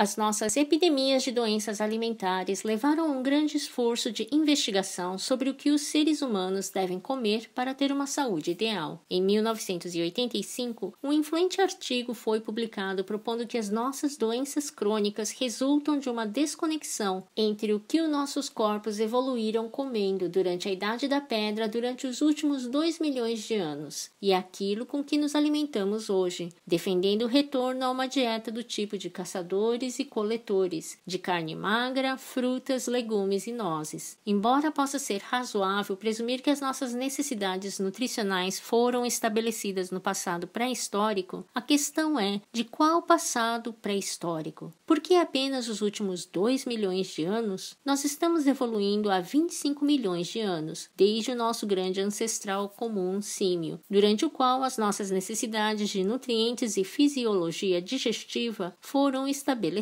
As nossas epidemias de doenças alimentares levaram a um grande esforço de investigação sobre o que os seres humanos devem comer para ter uma saúde ideal. Em 1985, um influente artigo foi publicado propondo que as nossas doenças crônicas resultam de uma desconexão entre o que os nossos corpos evoluíram comendo durante a Idade da Pedra durante os últimos 2 milhões de anos e aquilo com que nos alimentamos hoje, defendendo o retorno a uma dieta do tipo de caçadores e coletores, de carne magra, frutas, legumes e nozes. Embora possa ser razoável presumir que as nossas necessidades nutricionais foram estabelecidas no passado pré-histórico, a questão é de qual passado pré-histórico? Por que apenas os últimos 2 milhões de anos? Nós estamos evoluindo há 25 milhões de anos, desde o nosso grande ancestral comum símio, durante o qual as nossas necessidades de nutrientes e fisiologia digestiva foram estabelecidos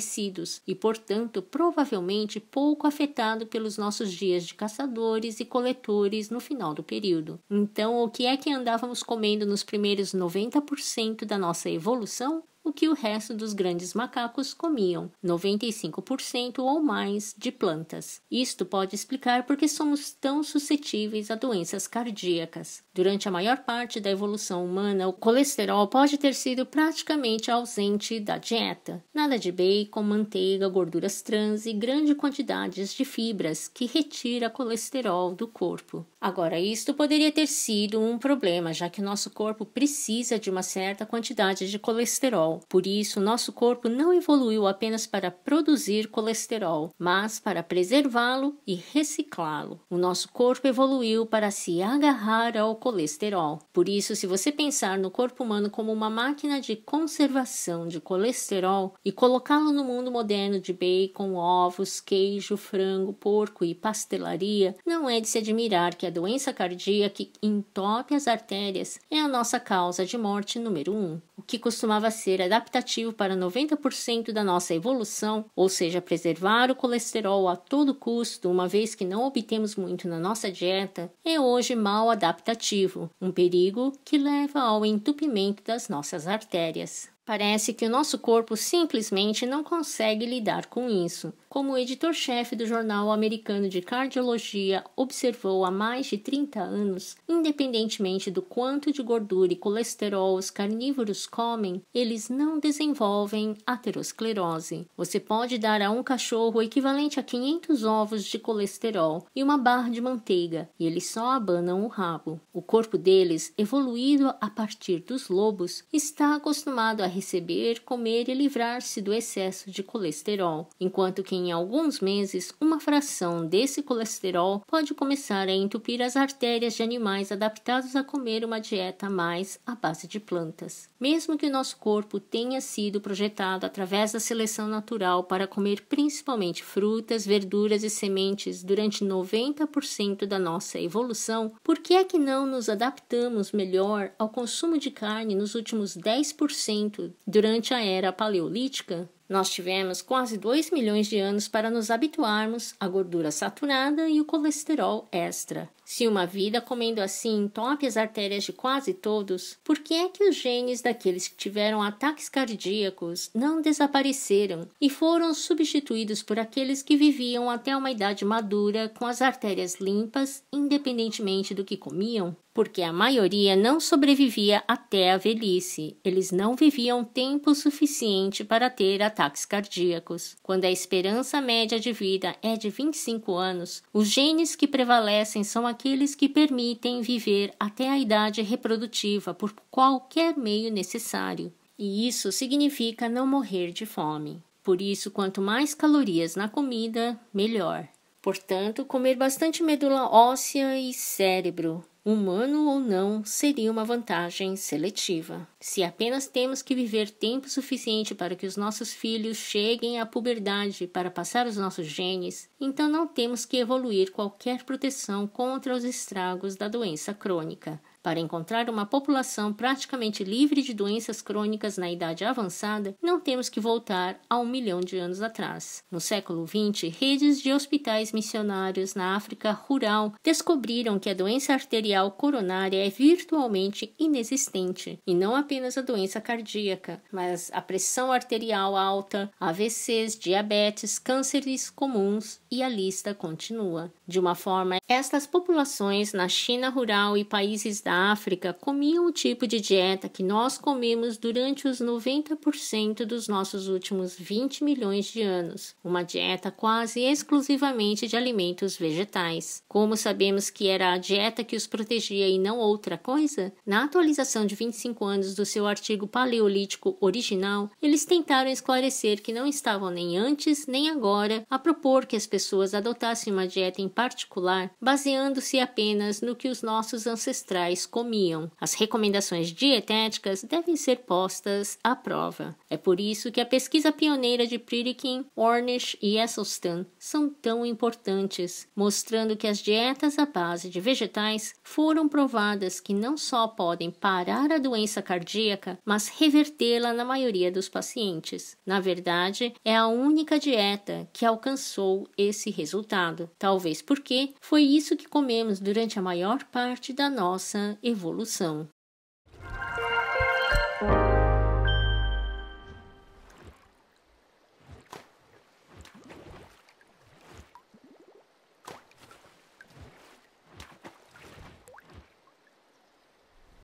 e, portanto, provavelmente pouco afetado pelos nossos dias de caçadores e coletores no final do período. Então, o que é que andávamos comendo nos primeiros 90% da nossa evolução? O que o resto dos grandes macacos comiam, 95% ou mais de plantas. Isto pode explicar por que somos tão suscetíveis a doenças cardíacas. Durante a maior parte da evolução humana, o colesterol pode ter sido praticamente ausente da dieta. Nada de bacon, manteiga, gorduras trans e grandes quantidades de fibras que retira colesterol do corpo. Agora, isto poderia ter sido um problema, já que o nosso corpo precisa de uma certa quantidade de colesterol. Por isso, nosso corpo não evoluiu apenas para produzir colesterol, mas para preservá-lo e reciclá-lo. O nosso corpo evoluiu para se agarrar ao colesterol. Por isso, se você pensar no corpo humano como uma máquina de conservação de colesterol e colocá-lo no mundo moderno de bacon, ovos, queijo, frango, porco e pastelaria, não é de se admirar que a doença cardíaca que entope as artérias é a nossa causa de morte número 1. O que costumava ser adaptativo para 90% da nossa evolução, ou seja, preservar o colesterol a todo custo, uma vez que não obtemos muito na nossa dieta, é hoje mal adaptativo, um perigo que leva ao entupimento das nossas artérias. Parece que o nosso corpo simplesmente não consegue lidar com isso. Como o editor-chefe do Jornal Americano de Cardiologia observou há mais de 30 anos, independentemente do quanto de gordura e colesterol os carnívoros comem, eles não desenvolvem aterosclerose. Você pode dar a um cachorro o equivalente a 500 ovos de colesterol e uma barra de manteiga, e eles só abanam o rabo. O corpo deles, evoluído a partir dos lobos, está acostumado a receber, comer e livrar-se do excesso de colesterol, enquanto que em alguns meses uma fração desse colesterol pode começar a entupir as artérias de animais adaptados a comer uma dieta mais à base de plantas. Mesmo que o nosso corpo tenha sido projetado através da seleção natural para comer principalmente frutas, verduras e sementes durante 90% da nossa evolução, por que é que não nos adaptamos melhor ao consumo de carne nos últimos 10% durante a era paleolítica? Nós tivemos quase 2 milhões de anos para nos habituarmos à gordura saturada e o colesterol extra. Se uma vida comendo assim entope as artérias de quase todos, por que é que os genes daqueles que tiveram ataques cardíacos não desapareceram e foram substituídos por aqueles que viviam até uma idade madura com as artérias limpas, independentemente do que comiam? Porque a maioria não sobrevivia até a velhice. Eles não viviam tempo suficiente para ter ataques cardíacos. Quando a esperança média de vida é de 25 anos, os genes que prevalecem são aqueles que permitem viver até a idade reprodutiva por qualquer meio necessário. E isso significa não morrer de fome. Por isso, quanto mais calorias na comida, melhor. Portanto, comer bastante medula óssea e cérebro, humano ou não, seria uma vantagem seletiva. Se apenas temos que viver tempo suficiente para que os nossos filhos cheguem à puberdade para passar os nossos genes, então não temos que evoluir qualquer proteção contra os estragos da doença crônica. Para encontrar uma população praticamente livre de doenças crônicas na idade avançada, não temos que voltar a 1 milhão de anos atrás. No século XX, redes de hospitais missionários na África rural descobriram que a doença arterial coronária é virtualmente inexistente, e não apenas a doença cardíaca, mas a pressão arterial alta, AVCs, diabetes, cânceres comuns e a lista continua. De uma forma, estas populações na China rural e países da África comiam o tipo de dieta que nós comemos durante os 90% dos nossos últimos 20 milhões de anos, uma dieta quase exclusivamente de alimentos vegetais. Como sabemos que era a dieta que os protegia e não outra coisa? Na atualização de 25 anos do seu artigo paleolítico original, eles tentaram esclarecer que não estavam nem antes nem agora a propor que as pessoas adotassem uma dieta em particular, baseando-se apenas no que os nossos ancestrais comiam. As recomendações dietéticas devem ser postas à prova. É por isso que a pesquisa pioneira de Pritikin, Ornish e Esselstyn são tão importantes, mostrando que as dietas à base de vegetais foram provadas que não só podem parar a doença cardíaca, mas revertê-la na maioria dos pacientes. Na verdade, é a única dieta que alcançou esse resultado, talvez porque foi isso que comemos durante a maior parte da nossa evolução.